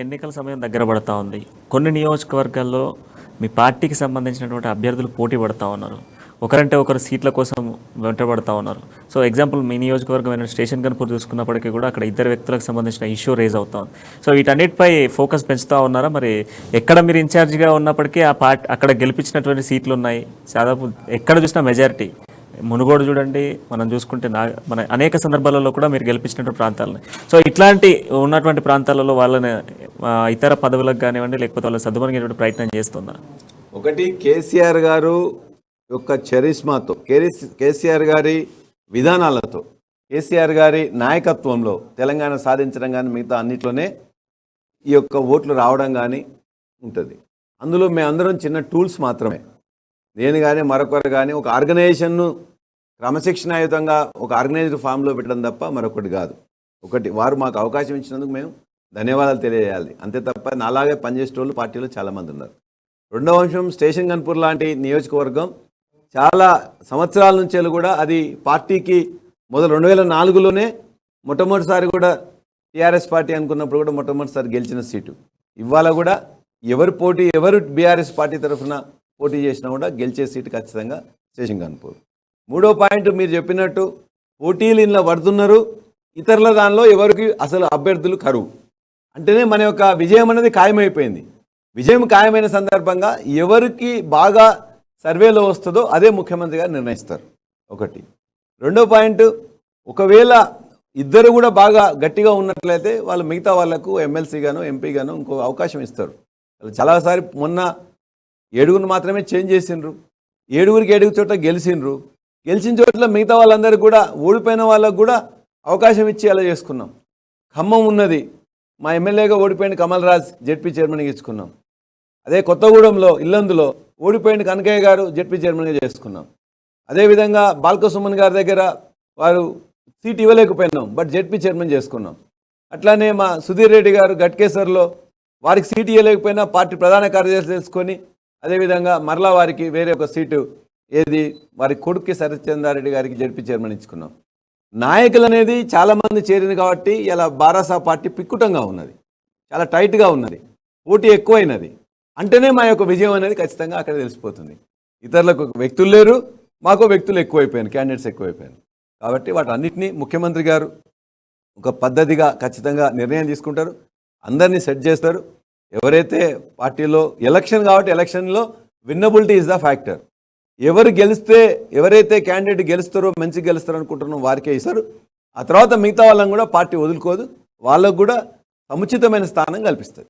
ఎన్నికల సమయం దగ్గర పడతా ఉంది. కొన్ని నియోజకవర్గాల్లో మీ పార్టీకి సంబంధించినటువంటి అభ్యర్థులు పోటీ పడతా ఉన్నారు. ఒకరంటే ఒకరు సీట్ల కోసం వెంటబడతా ఉన్నారు. సో ఎగ్జాంపుల్ మీ నియోజకవర్గమైన స్టేషన్ గన్పూర్ చూసుకున్నప్పటికీ కూడా అక్కడ ఇద్దరు వ్యక్తులకు సంబంధించిన ఇష్యూ రేజ్ అవుతా ఉంది. సో వీటన్నిటిపై ఫోకస్ పెంచుతూ ఉన్నారా? మరి ఎక్కడ మీరు ఇన్ఛార్జిగా ఉన్నప్పటికీ ఆ పార్టీ అక్కడ గెలిపించినటువంటి సీట్లు ఉన్నాయి. దాదాపు ఎక్కడ చూసినా మెజారిటీ. మునుగోడు చూడండి, మనం చూసుకుంటే మన అనేక సందర్భాలలో కూడా మీరు గెలిపించినటువంటి ప్రాంతాలని. సో ఇట్లాంటి ఉన్నటువంటి ప్రాంతాలలో వాళ్ళని ఇతర పదవులకు కానివ్వండి, లేకపోతే వాళ్ళని సర్దుమణిగేటువంటి ప్రయత్నం చేస్తుందా? ఒకటి, కేసీఆర్ గారు యొక్క చరిస్మాతో, కేసీఆర్ గారి విధానాలతో, కేసీఆర్ గారి నాయకత్వంలో తెలంగాణ సాధించడం కానీ మిగతా అన్నిట్లోనే ఈ యొక్క ఓట్లు రావడం కానీ ఉంటుంది. అందులో మేమందరం చిన్న టూల్స్ మాత్రమే. నేను కానీ మరొకరు కానీ ఒక ఆర్గనైజేషన్ను క్రమశిక్షణాయుతంగా ఒక ఆర్గనైజ్డ్ ఫామ్లో పెట్టడం తప్ప మరొకటి కాదు. ఒకటి, వారు మాకు అవకాశం ఇచ్చినందుకు మేము ధన్యవాదాలు తెలియజేయాలి, అంతే తప్ప నాలాగే పనిచేసే వాళ్ళు పార్టీలో చాలామంది ఉన్నారు. రెండవ అంశం, స్టేషన్ గన్పూర్ లాంటి నియోజకవర్గం చాలా సంవత్సరాల నుంచి కూడా అది పార్టీకి మొదలు 2004లోనే మొట్టమొదటిసారి కూడా టీఆర్ఎస్ పార్టీ అనుకున్నప్పుడు కూడా మొట్టమొదటిసారి గెలిచిన సీటు. ఇవాళ కూడా ఎవరు బీఆర్ఎస్ పార్టీ తరఫున పోటీ చేసినా కూడా గెలిచే సీటు ఖచ్చితంగా స్టేషన్ గన్పూర్. మూడో పాయింట్, మీరు చెప్పినట్టు పోటీలు ఇంట్లో పడుతున్నారు, ఇతరుల దానిలో ఎవరికి అసలు అభ్యర్థులు కరువు అంటేనే మన యొక్క విజయం అనేది ఖాయమైపోయింది. విజయం ఖాయమైన సందర్భంగా ఎవరికి బాగా సర్వేలో వస్తుందో అదే ముఖ్యమంత్రి గారు నిర్ణయిస్తారు. ఒకటి. రెండో పాయింట్, ఒకవేళ ఇద్దరు కూడా బాగా గట్టిగా ఉన్నట్లయితే వాళ్ళు మిగతా వాళ్లకు ఎమ్మెల్సీ గాను ఎంపీ గాను ఇంకో అవకాశం ఇస్తారు. చాలాసారి మొన్న 7 మాత్రమే చేంజ్ చేసిండ్రు, 7 చోట్ల గెలిచిండ్రు. గెలిచిన చోట్ల మిగతా వాళ్ళందరికీ కూడా, ఓడిపోయిన వాళ్ళకు కూడా అవకాశం ఇచ్చి అలా చేసుకున్నాం. ఖమ్మం ఉన్నది, మా ఎమ్మెల్యేగా ఓడిపోయిన కమల్ రాజ్ జెడ్పీ చైర్మన్గా ఇచ్చుకున్నాం. అదే కొత్తగూడెంలో ఇల్లందులో ఓడిపోయిన కనకయ్య గారు జెడ్పీ చైర్మన్గా చేసుకున్నాం. అదేవిధంగా బాల్క సుమన్ గారి దగ్గర వారు సీట్ ఇవ్వలేకపోయినాం, బట్ జెడ్పీ చైర్మన్ చేసుకున్నాం. అట్లానే మా సుధీర్ రెడ్డి గారు గట్కేసర్లో వారికి సీట్ ఇవ్వలేకపోయినా పార్టీ ప్రధాన కార్యదర్శి తెలుసుకొని అదేవిధంగా మరలా వారికి వేరే ఒక సీటు వారి కొడుక్కి శరత్చంద్రారెడ్డి గారికి జడ్పీ చైర్మన్ ఇచ్చుకున్నాం. నాయకులు అనేది చాలామంది చేరింది కాబట్టి ఇలా బారాసా పార్టీ పిక్కుటంగా ఉన్నది, చాలా టైట్గా ఉన్నది, పోటీ ఎక్కువైనది. అంటేనే మా యొక్క విజయం అనేది ఖచ్చితంగా అక్కడ తెలిసిపోతుంది. ఇతరులకు వ్యక్తులు లేరు, మాకు వ్యక్తులు ఎక్కువైపోయాను, క్యాండిడేట్స్ ఎక్కువైపోయాను. కాబట్టి వాటన్నిటినీ ముఖ్యమంత్రి గారు ఒక పద్ధతిగా ఖచ్చితంగా నిర్ణయం తీసుకుంటారు, అందరినీ సెట్ చేస్తారు. ఎవరైతే పార్టీలో ఎలక్షన్ కాబట్టి ఎలక్షన్లో విన్నబిలిటీ ఈజ్ ద ఫ్యాక్టర్. ఎవరైతే క్యాండిడేట్ గెలుస్తారో, మంచిగా గెలుస్తారో అనుకుంటున్నారో వారికే ఇస్తారు. ఆ తర్వాత మిగతా వాళ్ళని కూడా పార్టీ వదులుకోదు, వాళ్ళకు కూడా సముచితమైన స్థానం కల్పిస్తుంది.